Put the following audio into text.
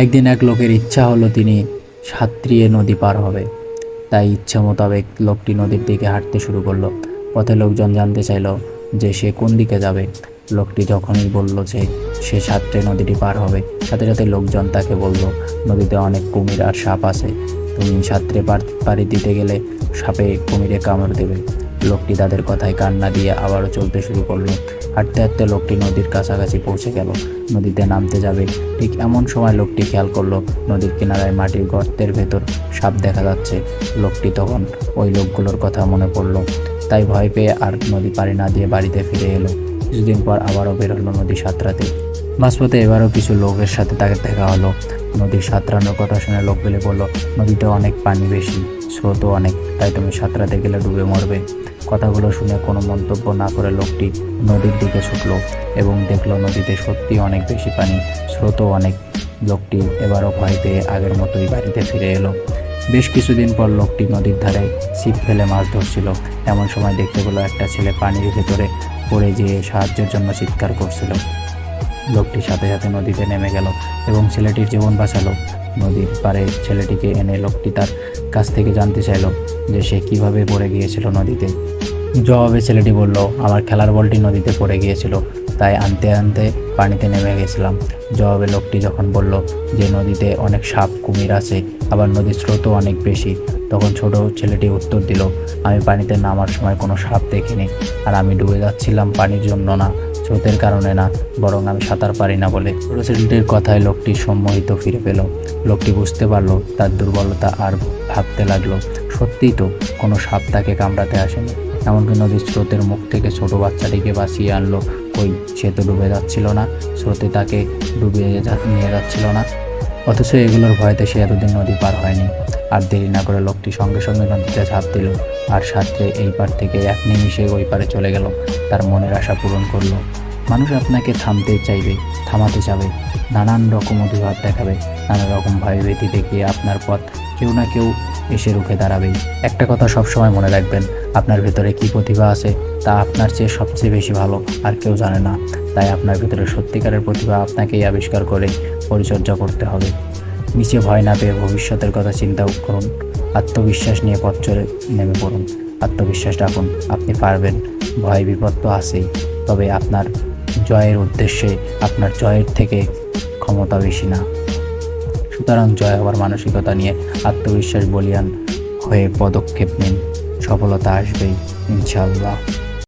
একদিন এক লোকের ইচ্ছা হলো তিনি সাঁতরিয়ে নদী পার হবে। তাই ইচ্ছা মোতাবেক লোকটি নদীর দিকে হাঁটতে শুরু করলো। পথে লোকজন জানতে চাইলো যে সে কোন দিকে যাবে। লোকটি যখনই বলল যে সে সাঁতরে নদীটি পার হবে, সাথে সাথে লোকজন তাকে বলল, নদীতে অনেক কুমির আর সাপ আছে, তুমি সাঁতরে পাড়ি দিতে গেলে সাপে কুমিরে কামড় দেবে। লোকটি তাদের কথায় কান না দিয়ে আবারও চলতে শুরু করলো। হাঁটতে হাঁটতে লোকটি নদীর কাছাকাছি পৌঁছে গেল। নদীতে নামতে যাবে, ঠিক এমন সময় লোকটি খেয়াল করলো নদীর কিনারায় মাটির গর্তের ভেতর সাপ দেখা যাচ্ছে। লোকটি তখন ওই লোকগুলোর কথা মনে পড়লো, তাই ভয় পেয়ে আর নদী পাড়ি না দিয়ে বাড়িতে ফিরে এলো। কিছুদিন পর আবারও বেরোলো নদী সাঁতরাতে। মাঝপথে এবারও কিছু লোকের সাথে তাকে দেখা হলো। নদীর সাঁতরানোর কথা শুনে লোকগুলি বলল, নদীতে অনেক পানি বেশি, স্রোতও অনেক, তাই তুমি সাঁতরাতে গেলে ডুবে মরবে। কথাগুলো শুনে কোনো মন্তব্য না করে লোকটি নদীর দিকে ছুটলো এবং দেখলো নদীতে সত্যি অনেক বেশি পানি, স্রোতও অনেক। লোকটি এবারও ভয় পেয়ে আগের মতোই বাড়িতে ফিরে এলো। বেশ কিছুদিন পর লোকটি নদীর ধারে ছিপ ফেলে মাছ ধরছিল। এমন সময় দেখতে পেলো একটা ছেলে পানির ভেতরে পড়ে যেয়ে সাহায্যের জন্য চিৎকার করছিল। লোকটি সাথে সাথে নদীতে নেমে গেল এবং ছেলেটির জীবন বাঁচালো। নদীর পাড়ে ছেলেটিকে এনে লোকটি তার কাছ থেকে জানতে চাইল যে সে কিভাবে পড়ে গিয়েছিল নদীতে। জবাবে ছেলেটি বলল, আমার খেলার বলটি নদীতে পড়ে গিয়েছিল, তাই আনতে আনতে পানিতে নেমে গেছিলাম। জবাবে লোকটি যখন বলল যে নদীতে অনেক সাপ কুমির আছে, আবার নদীর স্রোতও অনেক বেশি, তখন ছোট ছেলেটি উত্তর দিল, আমি পানিতে নামার সময় কোনো সাপ দেখিনি, আর আমি ডুবে যাচ্ছিলাম পানির জন্য না, স্রোতের কারণে না, বরং আমি সাঁতার পারি না বলে। ছোট ছেলেটির কথায় লোকটি সম্মোহিত ফিরে পেল। লোকটি বুঝতে পারলো তার দুর্বলতা আর ভাবতে লাগলো, সত্যিই তো কোনো সাপ তাকে কামড়াতে আসেনি। এমনকি নদীর স্রোতের মুখ থেকে ছোট বাচ্চাটিকে বাঁচিয়ে আনলো, কই সে তো ডুবে যাচ্ছিল না, স্রোতে তাকে ডুবিয়ে নিয়ে যাচ্ছিল না। অথচ এগুলোর ভয়তে সে এতদিন নদী পার হয়নি। আর দেরি না করে লোকটি সঙ্গে সঙ্গে নদীতে ঝাঁপ দিল আর সাঁতরে এই পার থেকে এক নিমিষে ওই পারে চলে গেল। তার মনের আশা পূরণ করলো। মানুষ আপনাকে থামতে চাইবে, থামাতে চাবে, নানান রকম অজুহাত দেখাবে, নানা রকম ভয়ভীতি দেখিয়ে আপনার পথ কেউ না কেউ এসে রুখে দাঁড়াবেই। একটা কথা সবসময় মনে রাখবেন, আপনার ভেতরে কী প্রতিভা আছে তা আপনার চেয়ে সবচেয়ে বেশি ভালো আর কেউ জানে না। তাই আপনার ভেতরে সত্যিকারের প্রতিভা আপনাকেই আবিষ্কার করে পরিচর্যা করতে হবে। নিচে ভয় না পেয়ে ভবিষ্যতের কথা চিন্তা করুন, আত্মবিশ্বাস নিয়ে পথ চলে নেমে পড়ুন। আত্মবিশ্বাস রাখুন, আপনি পারবেন। ভয় বিপদ তো আছেই, তবে আপনার জয়ের উদ্দেশ্যে আপনার জয়ের থেকে ক্ষমতা বেশি না। সুতরাং জয় হওয়ার মানসিকতা নিয়ে আত্মবিশ্বাস বলীয়ান হয়ে পদক্ষেপ নিন, সফলতা আসবেই ইনশাআল্লাহ।